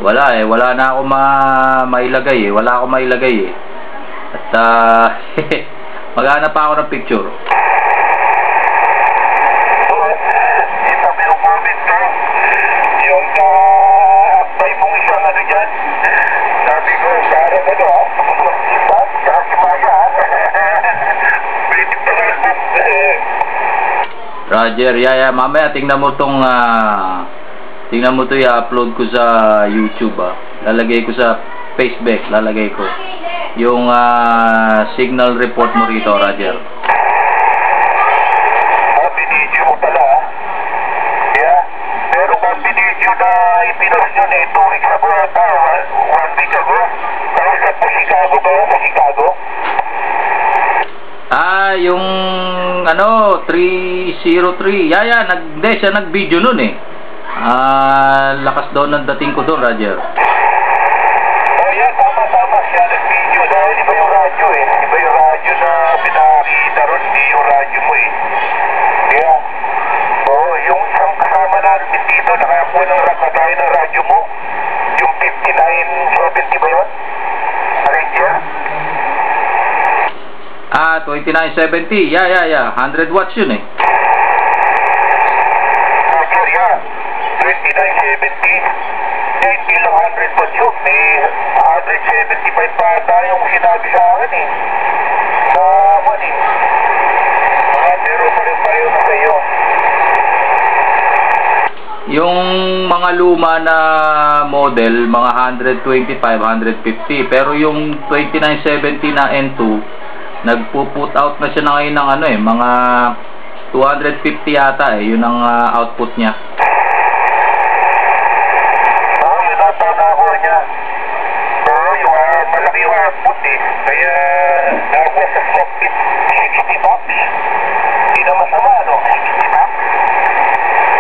Wala eh, wala na ako mailagay eh. Wala ako mailagay eh. At maghanap pa ako ng picture. Sabi yung comment ko, yung apply mong isang ano dyan. Sabi ko, para ano ha? Saka si Maya ha? Bitin pa lang. Roger, yeah, mamaya tingnan mo tong tingnan mo to, i-upload ko sa YouTube lalagay ko sa Facebook, lalagay ko yung signal report mo rito, Roger. Binidyo mo pala ha? Yeah, pero kung binidyo na ipinost nyo na 2 weeks ago ata, 1 week ago, kausap mo Chicago ba yun? Sa Chicago? Yung ano 303, yeah, siya nag-video nun eh. Lakas daw ng dating ko doon, Roger. Oh yeah, tama siya nag-video dahil iba yung radyo eh. Iba yung radyo na pinakita ron, hindi yung radyo mo eh. Yeah. Oh, yung isang kasama natin dito, nakakuha ng rakagay ng radyo mo. Yung 5970 ba yun? Ranger? 2970, yeah, 100 watts yun eh. Roger, yeah. 2970. Hindi lang 100 watts yun. May 175 pa tayong sinabi sa akin eh. Sa money. Pero pa rin tayo na kayo. Yung mga luma na model, mga 125, 150. Pero yung 2970 na N2, nagpo-put out na siya na ngayon ng ano eh, mga 250 yata eh, yun ang output niya.